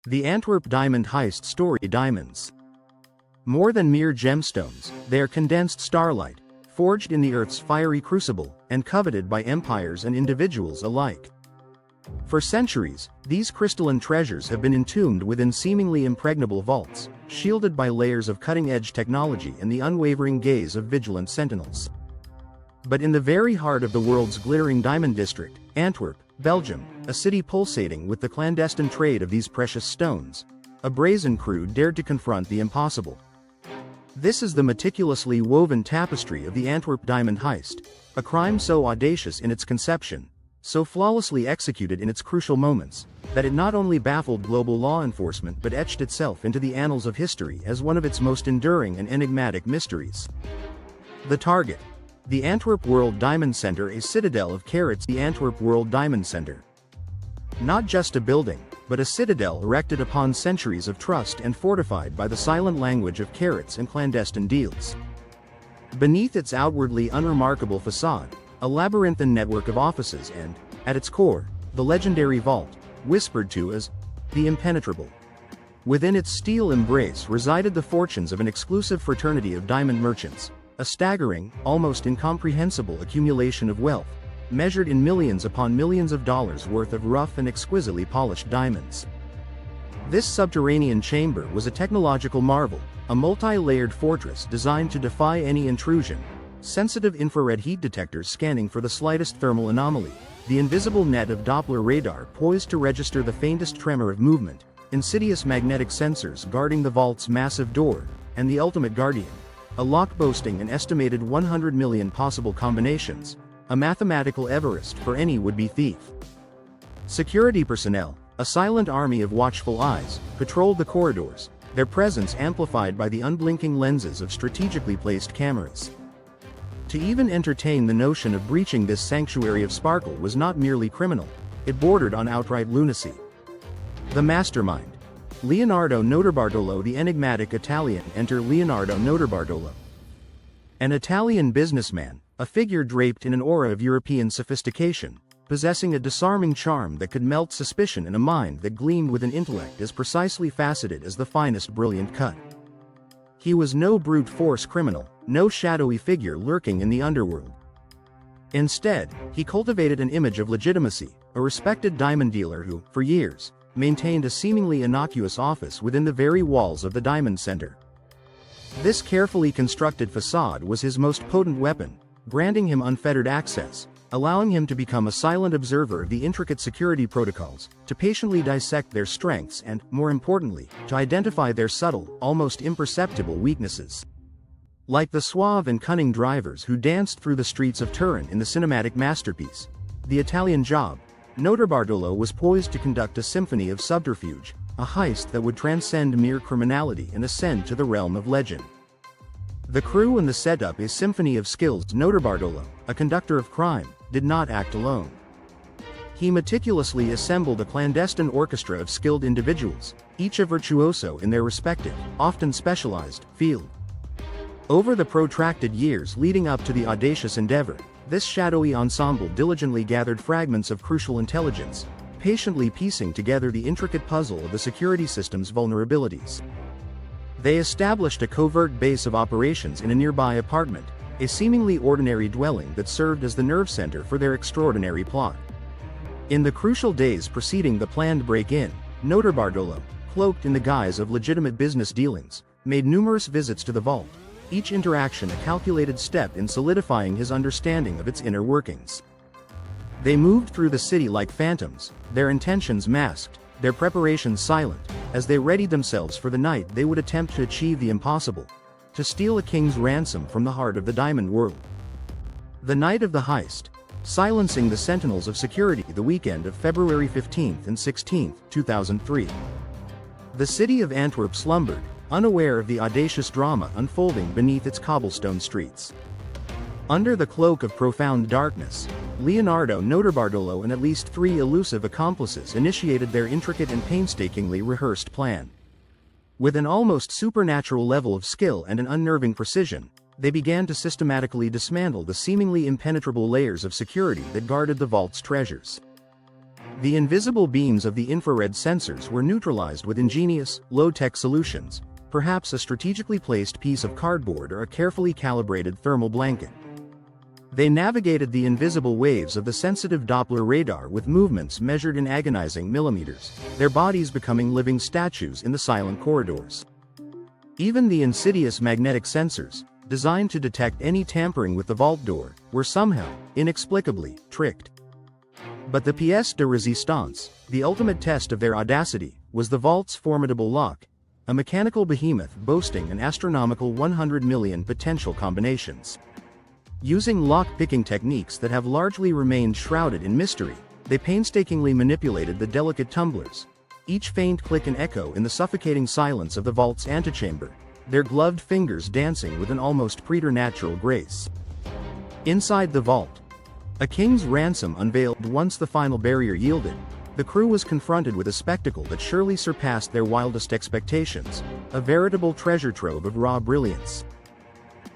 The Antwerp Diamond Heist story. Diamonds. More than mere gemstones, they are condensed starlight, forged in the Earth's fiery crucible, and coveted by empires and individuals alike. For centuries, these crystalline treasures have been entombed within seemingly impregnable vaults, shielded by layers of cutting-edge technology and the unwavering gaze of vigilant sentinels. But in the very heart of the world's glittering diamond district, Antwerp, Belgium, a city pulsating with the clandestine trade of these precious stones, a brazen crew dared to confront the impossible. This is the meticulously woven tapestry of the Antwerp Diamond Heist, a crime so audacious in its conception, so flawlessly executed in its crucial moments, that it not only baffled global law enforcement but etched itself into the annals of history as one of its most enduring and enigmatic mysteries. The target. The Antwerp World Diamond Center, a citadel of carats. The Antwerp World Diamond Center. Not just a building, but a citadel erected upon centuries of trust and fortified by the silent language of carats and clandestine deals. Beneath its outwardly unremarkable facade, a labyrinthine network of offices and, at its core, the legendary vault, whispered to as the impenetrable. Within its steel embrace resided the fortunes of an exclusive fraternity of diamond merchants, a staggering, almost incomprehensible accumulation of wealth, measured in millions upon millions of dollars worth of rough and exquisitely polished diamonds. This subterranean chamber was a technological marvel, a multi-layered fortress designed to defy any intrusion. Sensitive infrared heat detectors scanning for the slightest thermal anomaly, the invisible net of Doppler radar poised to register the faintest tremor of movement, insidious magnetic sensors guarding the vault's massive door, and the ultimate guardian, a lock boasting an estimated 100 million possible combinations, a mathematical Everest for any would-be thief. Security personnel, a silent army of watchful eyes, patrolled the corridors, their presence amplified by the unblinking lenses of strategically placed cameras. To even entertain the notion of breaching this sanctuary of sparkle was not merely criminal, it bordered on outright lunacy. The mastermind. Leonardo Notarbartolo. The enigmatic Italian. Enter Leonardo Notarbartolo. An Italian businessman, a figure draped in an aura of European sophistication, possessing a disarming charm that could melt suspicion in a mind that gleamed with an intellect as precisely faceted as the finest brilliant cut. He was no brute force criminal, no shadowy figure lurking in the underworld. Instead, he cultivated an image of legitimacy, a respected diamond dealer who, for years, maintained a seemingly innocuous office within the very walls of the Diamond Center. This carefully constructed facade was his most potent weapon, granting him unfettered access, allowing him to become a silent observer of the intricate security protocols, to patiently dissect their strengths and, more importantly, to identify their subtle, almost imperceptible weaknesses. Like the suave and cunning drivers who danced through the streets of Turin in the cinematic masterpiece, The Italian Job, Notarbartolo was poised to conduct a symphony of subterfuge, a heist that would transcend mere criminality and ascend to the realm of legend. The crew and the setup, a symphony of skills. Notarbartolo, a conductor of crime, did not act alone. He meticulously assembled a clandestine orchestra of skilled individuals, each a virtuoso in their respective, often specialized, field. Over the protracted years leading up to the audacious endeavor, this shadowy ensemble diligently gathered fragments of crucial intelligence, patiently piecing together the intricate puzzle of the security system's vulnerabilities. They established a covert base of operations in a nearby apartment, a seemingly ordinary dwelling that served as the nerve center for their extraordinary plot. In the crucial days preceding the planned break-in, Notarbartolo, cloaked in the guise of legitimate business dealings, made numerous visits to the vault, each interaction a calculated step in solidifying his understanding of its inner workings. They moved through the city like phantoms, their intentions masked, their preparations silent, as they readied themselves for the night they would attempt to achieve the impossible, to steal a king's ransom from the heart of the diamond world. The night of the heist, silencing the sentinels of security. The weekend of February 15th and 16th, 2003. The city of Antwerp slumbered, unaware of the audacious drama unfolding beneath its cobblestone streets. Under the cloak of profound darkness, Leonardo Notarbartolo and at least 3 elusive accomplices initiated their intricate and painstakingly rehearsed plan. With an almost supernatural level of skill and an unnerving precision, they began to systematically dismantle the seemingly impenetrable layers of security that guarded the vault's treasures. The invisible beams of the infrared sensors were neutralized with ingenious, low-tech solutions, perhaps a strategically placed piece of cardboard or a carefully calibrated thermal blanket. They navigated the invisible waves of the sensitive Doppler radar with movements measured in agonizing millimeters, their bodies becoming living statues in the silent corridors. Even the insidious magnetic sensors, designed to detect any tampering with the vault door, were somehow, inexplicably, tricked. But the pièce de résistance, the ultimate test of their audacity, was the vault's formidable lock, a mechanical behemoth boasting an astronomical 100 million potential combinations. Using lock-picking techniques that have largely remained shrouded in mystery, they painstakingly manipulated the delicate tumblers, each faint click and echo in the suffocating silence of the vault's antechamber, their gloved fingers dancing with an almost preternatural grace. Inside the vault, a king's ransom unveiled. Once the final barrier yielded, the crew was confronted with a spectacle that surely surpassed their wildest expectations, a veritable treasure trove of raw brilliance.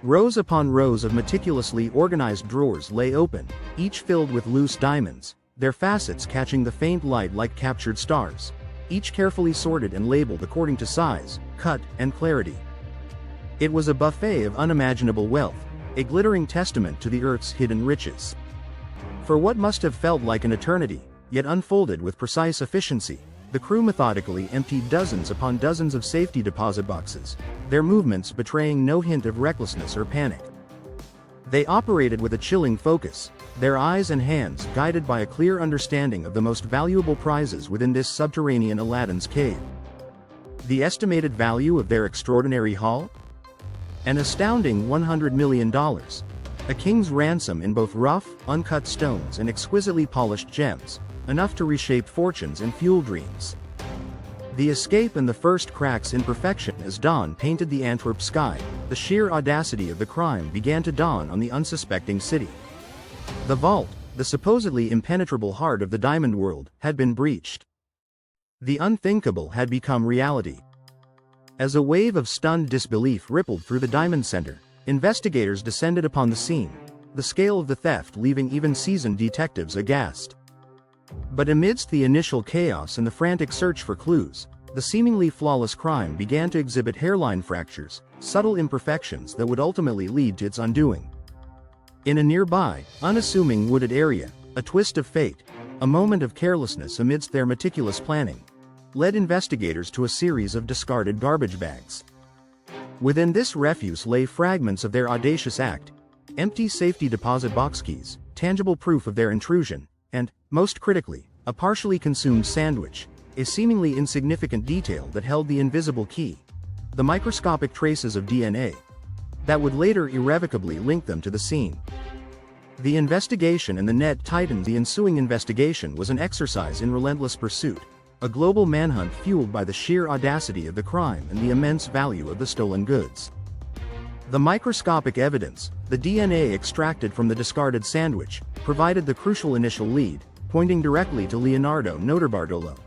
Rows upon rows of meticulously organized drawers lay open, each filled with loose diamonds, their facets catching the faint light like captured stars, each carefully sorted and labeled according to size, cut, and clarity. It was a buffet of unimaginable wealth, a glittering testament to the Earth's hidden riches. For what must have felt like an eternity, yet unfolded with precise efficiency, the crew methodically emptied dozens upon dozens of safety deposit boxes, their movements betraying no hint of recklessness or panic. They operated with a chilling focus, their eyes and hands guided by a clear understanding of the most valuable prizes within this subterranean Aladdin's cave. The estimated value of their extraordinary haul? An astounding $100 million. A king's ransom in both rough, uncut stones and exquisitely polished gems, enough to reshape fortunes and fuel dreams. The escape and the first cracks in perfection as dawn painted the Antwerp sky, the sheer audacity of the crime began to dawn on the unsuspecting city. The vault, the supposedly impenetrable heart of the diamond world, had been breached. The unthinkable had become reality. As a wave of stunned disbelief rippled through the diamond center, investigators descended upon the scene, the scale of the theft leaving even seasoned detectives aghast. But amidst the initial chaos and the frantic search for clues, the seemingly flawless crime began to exhibit hairline fractures, subtle imperfections that would ultimately lead to its undoing. In a nearby, unassuming wooded area, a twist of fate, a moment of carelessness amidst their meticulous planning, led investigators to a series of discarded garbage bags. Within this refuse lay fragments of their audacious act, empty safety deposit box keys, tangible proof of their intrusion, and, most critically, a partially consumed sandwich, a seemingly insignificant detail that held the invisible key, the microscopic traces of DNA, that would later irrevocably link them to the scene. The investigation and the net tightened. The ensuing investigation was an exercise in relentless pursuit, a global manhunt fueled by the sheer audacity of the crime and the immense value of the stolen goods. The microscopic evidence, the DNA extracted from the discarded sandwich, provided the crucial initial lead, pointing directly to Leonardo Notarbartolo.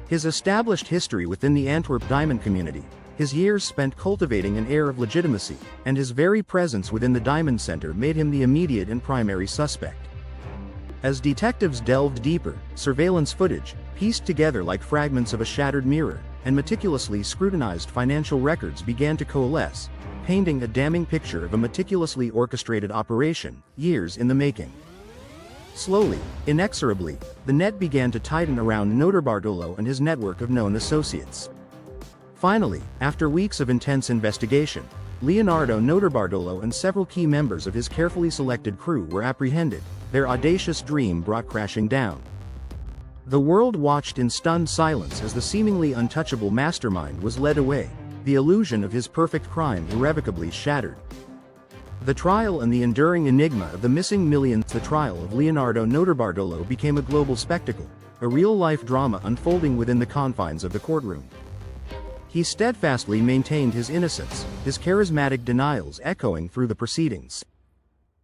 His established history within the Antwerp diamond community, his years spent cultivating an air of legitimacy, and his very presence within the diamond center made him the immediate and primary suspect. As detectives delved deeper, surveillance footage, pieced together like fragments of a shattered mirror, and meticulously scrutinized financial records began to coalesce, painting a damning picture of a meticulously orchestrated operation, years in the making. Slowly, inexorably, the net began to tighten around Notarbartolo and his network of known associates. Finally, after weeks of intense investigation, Leonardo Notarbartolo and several key members of his carefully selected crew were apprehended, their audacious dream brought crashing down. The world watched in stunned silence as the seemingly untouchable mastermind was led away, the illusion of his perfect crime irrevocably shattered. The trial and the enduring enigma of the missing millions. The trial of Leonardo Notarbartolo became a global spectacle, a real-life drama unfolding within the confines of the courtroom. He steadfastly maintained his innocence, his charismatic denials echoing through the proceedings.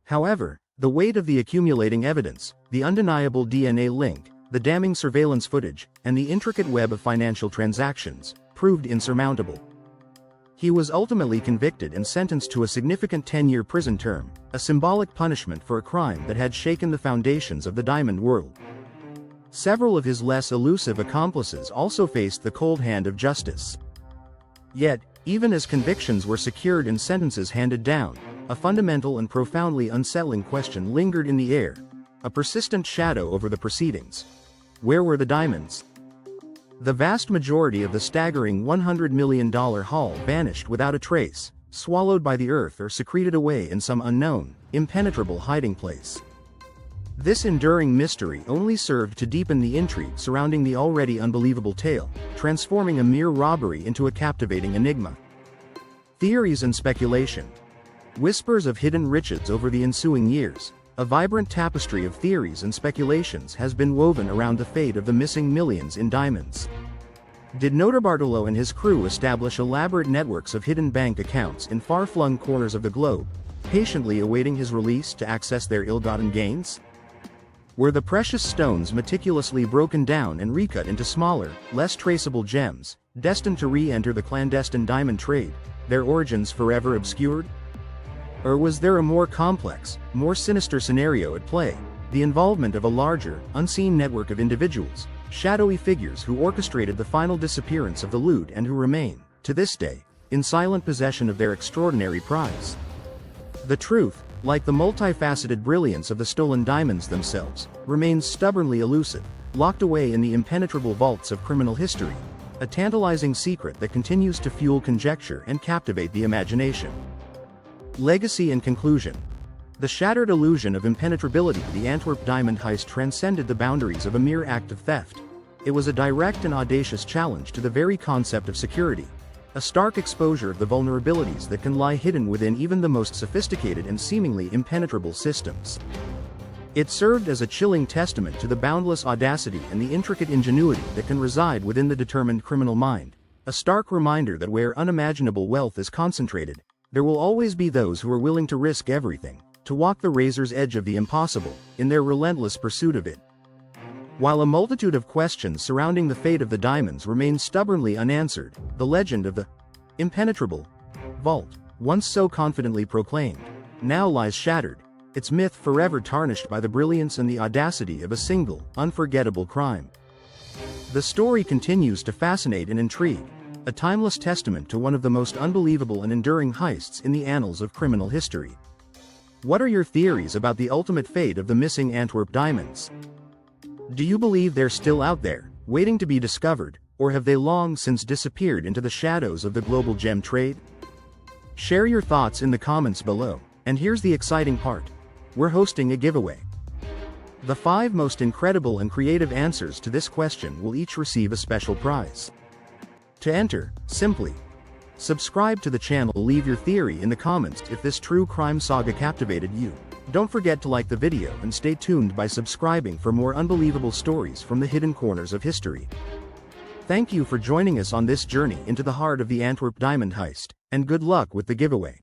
However, the weight of the accumulating evidence, the undeniable DNA link, the damning surveillance footage, and the intricate web of financial transactions, proved insurmountable. He was ultimately convicted and sentenced to a significant 10-year prison term, a symbolic punishment for a crime that had shaken the foundations of the diamond world. Several of his less elusive accomplices also faced the cold hand of justice. Yet, even as convictions were secured and sentences handed down, a fundamental and profoundly unsettling question lingered in the air, a persistent shadow over the proceedings. Where were the diamonds? The vast majority of the staggering $100 million haul vanished without a trace, swallowed by the earth or secreted away in some unknown, impenetrable hiding place. This enduring mystery only served to deepen the intrigue surrounding the already unbelievable tale, transforming a mere robbery into a captivating enigma. Theories and speculation. Whispers of hidden riches over the ensuing years. A vibrant tapestry of theories and speculations has been woven around the fate of the missing millions in diamonds. Did Notarbartolo and his crew establish elaborate networks of hidden bank accounts in far-flung corners of the globe, patiently awaiting his release to access their ill-gotten gains? Were the precious stones meticulously broken down and recut into smaller, less traceable gems, destined to re-enter the clandestine diamond trade, their origins forever obscured? Or was there a more complex, more sinister scenario at play, the involvement of a larger, unseen network of individuals, shadowy figures who orchestrated the final disappearance of the loot and who remain, to this day, in silent possession of their extraordinary prize? The truth, like the multifaceted brilliance of the stolen diamonds themselves, remains stubbornly elusive, locked away in the impenetrable vaults of criminal history, a tantalizing secret that continues to fuel conjecture and captivate the imagination. Legacy and conclusion. The shattered illusion of impenetrability of the Antwerp Diamond Heist transcended the boundaries of a mere act of theft. It was a direct and audacious challenge to the very concept of security, a stark exposure of the vulnerabilities that can lie hidden within even the most sophisticated and seemingly impenetrable systems. It served as a chilling testament to the boundless audacity and the intricate ingenuity that can reside within the determined criminal mind, a stark reminder that where unimaginable wealth is concentrated, there will always be those who are willing to risk everything, to walk the razor's edge of the impossible, in their relentless pursuit of it. While a multitude of questions surrounding the fate of the diamonds remains stubbornly unanswered, the legend of the impenetrable vault, once so confidently proclaimed, now lies shattered, its myth forever tarnished by the brilliance and the audacity of a single, unforgettable crime. The story continues to fascinate and intrigue, a timeless testament to one of the most unbelievable and enduring heists in the annals of criminal history. What are your theories about the ultimate fate of the missing Antwerp diamonds? Do you believe they're still out there, waiting to be discovered, or have they long since disappeared into the shadows of the global gem trade? Share your thoughts in the comments below, and here's the exciting part. We're hosting a giveaway. The 5 most incredible and creative answers to this question will each receive a special prize. To enter, simply subscribe to the channel, leave your theory in the comments if this true crime saga captivated you. Don't forget to like the video and stay tuned by subscribing for more unbelievable stories from the hidden corners of history. Thank you for joining us on this journey into the heart of the Antwerp Diamond Heist, and good luck with the giveaway.